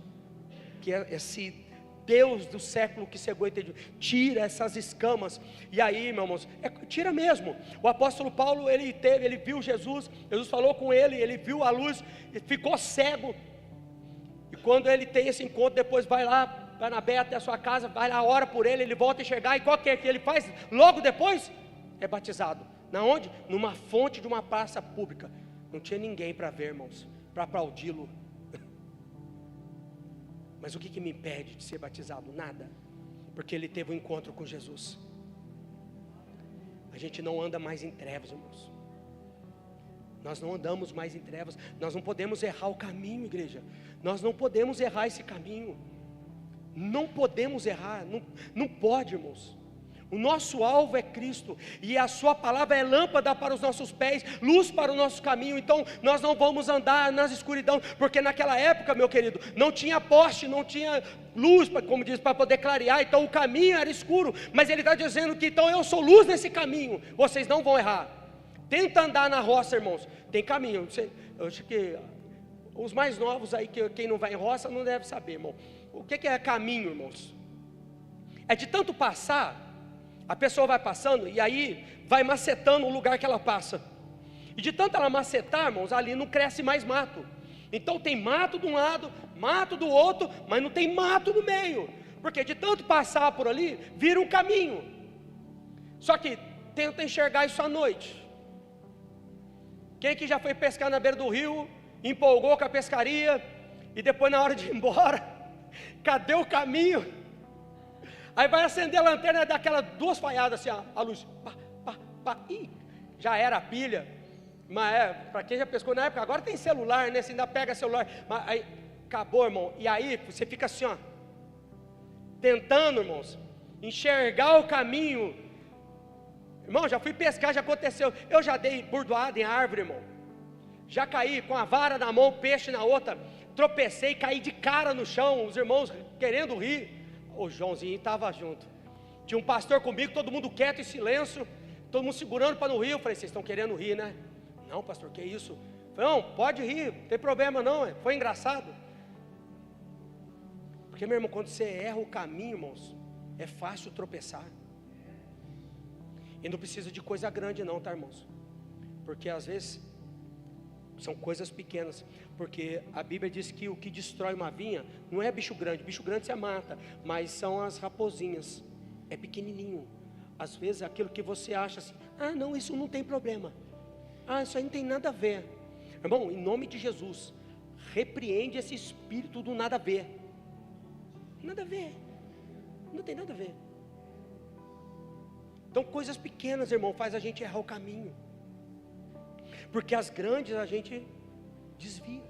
que é esse Deus do século que cegou e entendeu, tira essas escamas. E aí, meus irmãos, tira mesmo. O apóstolo Paulo, ele viu Jesus falou com ele viu a luz, ficou cego. E quando ele tem esse encontro, depois vai lá, Barnabé até a sua casa, vai lá, ora por ele volta a enxergar, e qual que é que ele faz? Logo depois, é batizado. Na onde? Numa fonte de uma praça pública. Não tinha ninguém para ver, irmãos, para aplaudi-lo. Mas o que me impede de ser batizado? Nada, porque ele teve um encontro com Jesus. A gente não anda mais em trevas, irmãos. Nós não andamos mais em trevas. Nós não podemos errar o caminho, igreja. Nós não podemos errar esse caminho. Não podemos errar, não pode, irmãos. O nosso alvo é Cristo, e a sua palavra é lâmpada para os nossos pés, luz para o nosso caminho. Então nós não vamos andar nas escuridão, porque naquela época, meu querido, não tinha poste, não tinha luz, como diz, para poder clarear. Então o caminho era escuro, mas ele está dizendo que então eu sou luz nesse caminho, vocês não vão errar. Tenta andar na roça, irmãos, tem caminho. Eu acho que os mais novos aí, quem não vai em roça não deve saber, irmão. O que é caminho, irmãos? É de tanto passar, a pessoa vai passando e aí vai macetando o lugar que ela passa. E de tanto ela macetar, irmãos, ali não cresce mais mato. Então tem mato de um lado, mato do outro, mas não tem mato no meio. Porque de tanto passar por ali, vira um caminho. Só que tenta enxergar isso à noite. Quem que já foi pescar na beira do rio, empolgou com a pescaria, e depois na hora de ir embora, cadê o caminho? Aí vai acender a lanterna, daquelas duas falhadas assim, a luz, ih, já era a pilha. Mas para quem já pescou na época, agora tem celular, né? Você ainda pega celular, mas aí acabou, irmão. E aí você fica assim, tentando, irmãos, enxergar o caminho. Irmão, já fui pescar, já aconteceu. Eu já dei bordoada em árvore, irmão. Já caí com a vara na mão, peixe na outra. Tropecei, caí de cara no chão, os irmãos querendo rir. O Joãozinho estava junto. Tinha um pastor comigo, todo mundo quieto em silêncio, todo mundo segurando para não rir. Eu falei, vocês estão querendo rir, né? Não, pastor, que isso? Eu falei, não, pode rir, não tem problema não, foi engraçado. Porque, meu irmão, quando você erra o caminho, irmãos, é fácil tropeçar. E não precisa de coisa grande não, tá, irmãos? Porque às vezes são coisas pequenas. Porque a Bíblia diz que o que destrói uma vinha não é bicho grande você mata, mas são as raposinhas. É pequenininho. Às vezes aquilo que você acha assim, não, isso não tem problema, isso aí não tem nada a ver. Irmão, em nome de Jesus, repreende esse espírito do nada a ver. Nada a ver. Não tem nada a ver. Então coisas pequenas, irmão, faz a gente errar o caminho. Porque as grandes a gente desvia.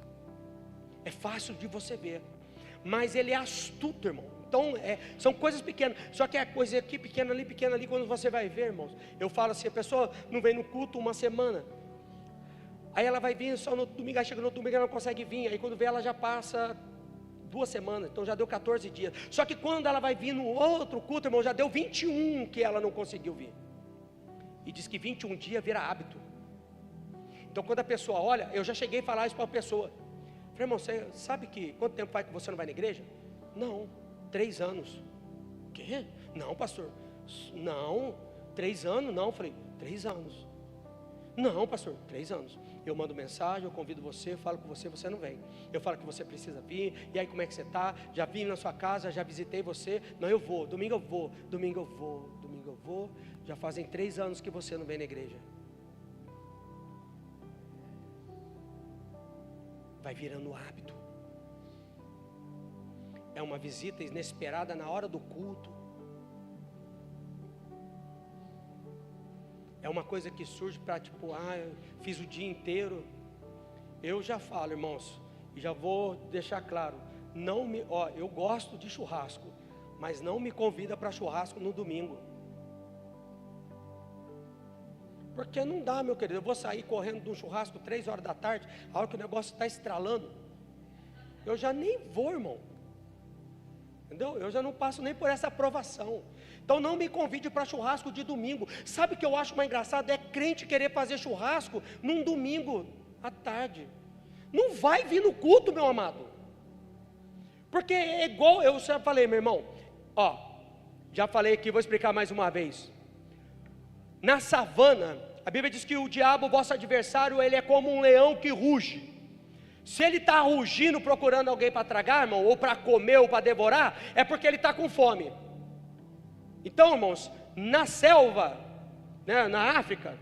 É fácil de você ver. Mas ele é astuto, irmão. Então são coisas pequenas. Só que é coisa aqui pequena ali, quando você vai ver, irmãos. Eu falo assim, a pessoa não vem no culto uma semana. Aí ela vai vir só no domingo, aí chega no domingo ela não consegue vir. Aí quando vê ela já passa 2 semanas, então já deu 14 dias. Só que quando ela vai vir no outro culto, irmão, já deu 21 que ela não conseguiu vir. E diz que 21 dias vira hábito. Então quando a pessoa olha, eu já cheguei a falar isso para a pessoa. Falei, irmão, você sabe que quanto tempo faz que você não vai na igreja? Não, 3 anos. O quê? Não, pastor. Não, 3 anos não. Falei, 3 anos. Não, pastor, 3 anos. Eu mando mensagem, eu convido você, falo com você, você não vem. Eu falo que você precisa vir, e aí como é que você está? Já vim na sua casa, já visitei você. Não, eu vou, domingo eu vou, domingo eu vou, domingo eu vou. Já fazem 3 anos que você não vem na igreja. Vai virando hábito. É uma visita inesperada na hora do culto. É uma coisa que surge para tipo, eu fiz o dia inteiro. Eu já falo, irmãos, e já vou deixar claro, eu gosto de churrasco, mas não me convida para churrasco no domingo. Porque não dá, meu querido, eu vou sair correndo de um churrasco 3 horas da tarde, a hora que o negócio está estralando. Eu já nem vou, irmão. Entendeu? Eu já não passo nem por essa aprovação. Então não me convide para churrasco de domingo. Sabe o que eu acho mais engraçado? É crente querer fazer churrasco num domingo à tarde. Não vai vir no culto, meu amado. Porque é igual, eu já falei, meu irmão. Já falei aqui, vou explicar mais uma vez. Na savana, a Bíblia diz que o diabo, vosso adversário, ele é como um leão que ruge. Se ele está rugindo procurando alguém para tragar, irmão, ou para comer, ou para devorar, é porque ele está com fome. Então, irmãos, na selva, né, na África,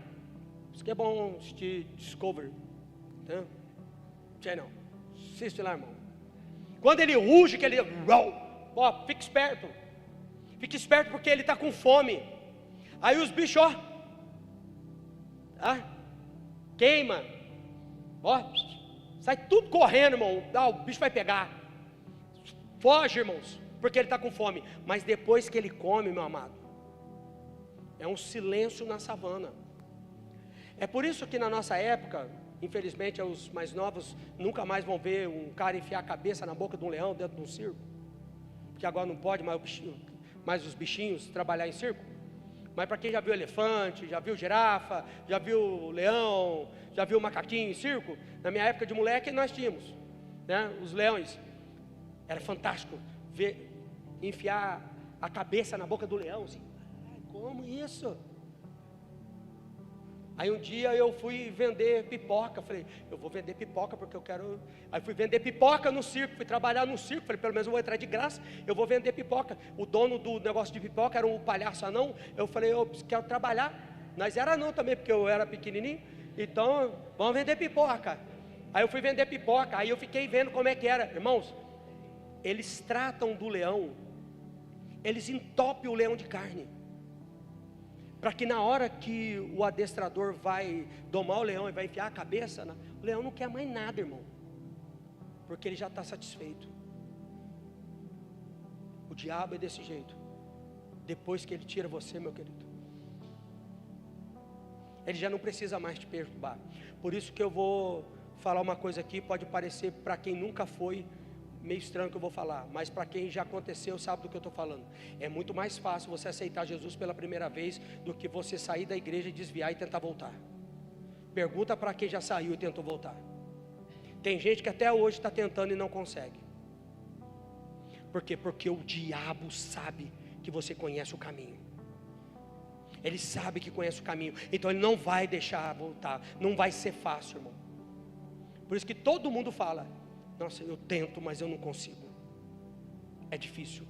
isso que é bom assistir Discovery, né? Channel, assiste lá, irmão. Quando ele ruge, que ele, fique esperto porque ele está com fome. Aí os bichos, queima, sai tudo correndo, irmão. O bicho vai pegar. Foge, irmãos, porque ele está com fome. Mas depois que ele come, meu amado, é um silêncio na savana. É por isso que na nossa época, infelizmente os mais novos nunca mais vão ver um cara enfiar a cabeça na boca de um leão dentro de um circo. Porque agora não pode mais os bichinhos trabalhar em circo. Mas para quem já viu elefante, já viu girafa, já viu leão, já viu macaquinho em circo, na minha época de moleque nós tínhamos, né, os leões. Era fantástico ver enfiar a cabeça na boca do leão, assim. Como isso? Aí um dia eu fui vender pipoca, falei, eu vou vender pipoca porque eu quero. Aí fui vender pipoca no circo, fui trabalhar no circo, falei, pelo menos eu vou entrar de graça, eu vou vender pipoca. O dono do negócio de pipoca era um palhaço anão, eu falei, eu quero trabalhar. Nós era anão também, porque eu era pequenininho, então vamos vender pipoca. Aí eu fui vender pipoca, aí eu fiquei vendo como é que era, irmãos. Eles tratam do leão, eles entopem o leão de carne, para que na hora que o adestrador vai domar o leão e vai enfiar a cabeça, o leão não quer mais nada, irmão, porque ele já está satisfeito. O diabo é desse jeito. Depois que ele tira você, meu querido, ele já não precisa mais te perturbar. Por isso que eu vou falar uma coisa aqui, pode parecer para quem nunca foi meio estranho que eu vou falar, mas para quem já aconteceu sabe do que eu estou falando. É muito mais fácil você aceitar Jesus pela primeira vez do que você sair da igreja e desviar e tentar voltar. Pergunta para quem já saiu e tentou voltar. Tem gente que até hoje está tentando e não consegue. Por quê? Porque o diabo sabe que você conhece o caminho. Ele sabe que conhece o caminho, então ele não vai deixar voltar. Não vai ser fácil, irmão. Por isso que todo mundo fala, nossa, eu tento, mas eu não consigo. É difícil.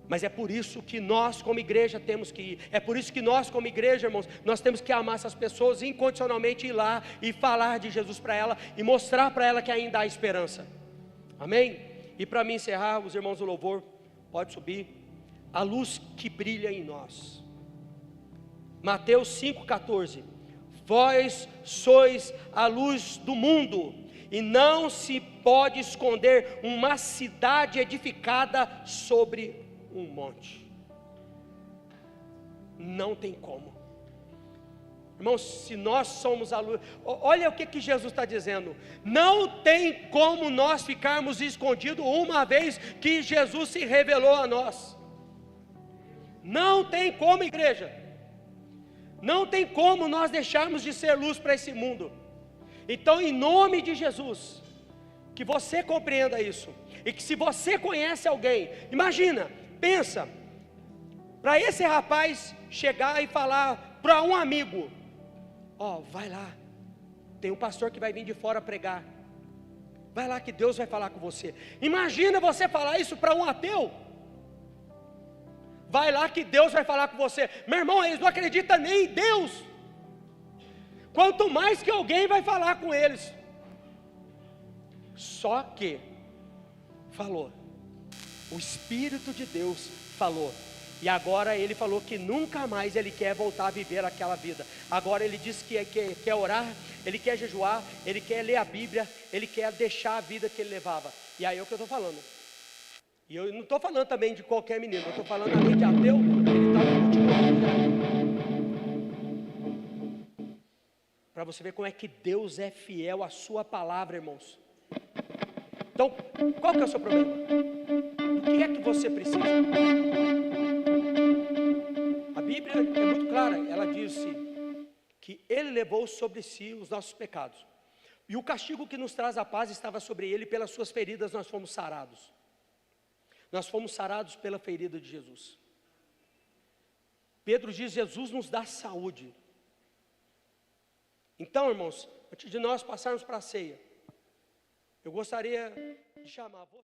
Mas é por isso que nós como igreja temos que ir. É por isso que nós como igreja, irmãos, nós temos que amar essas pessoas incondicionalmente, ir lá e falar de Jesus para ela e mostrar para ela que ainda há esperança. Amém? E para mim encerrar, os irmãos do louvor, pode subir. A luz que brilha em nós. Mateus 5,14. Vós sois a luz do mundo, e não se pode esconder uma cidade edificada sobre um monte. Não tem como. Irmãos, se nós somos a luz, olha o que Jesus está dizendo. Não tem como nós ficarmos escondidos uma vez que Jesus se revelou a nós. Não tem como, igreja. Não tem como nós deixarmos de ser luz para esse mundo. Então, em nome de Jesus, que você compreenda isso. E que se você conhece alguém, imagina, pensa, para esse rapaz chegar e falar para um amigo: ó, vai lá, tem um pastor que vai vir de fora pregar, vai lá que Deus vai falar com você. Imagina você falar isso para um ateu: vai lá que Deus vai falar com você. Meu irmão, eles não acreditam nem em Deus, quanto mais que alguém vai falar com eles. Só que falou, o Espírito de Deus falou, e agora ele falou que nunca mais ele quer voltar a viver aquela vida. Agora ele diz que quer orar, ele quer jejuar, ele quer ler a Bíblia, ele quer deixar a vida que ele levava. E aí é o que eu estou falando. E eu não estou falando também de qualquer menino, eu estou falando além de ateu, ele está no último ano. Para você ver como é que Deus é fiel à sua palavra, irmãos. Então, qual que é o seu problema? O que é que você precisa? A Bíblia é muito clara, ela disse que Ele levou sobre si os nossos pecados. E o castigo que nos traz a paz estava sobre Ele, pelas suas feridas nós fomos sarados. Nós fomos sarados pela ferida de Jesus. Pedro diz: Jesus nos dá saúde. Então, irmãos, antes de nós passarmos para a ceia, eu gostaria de chamar você.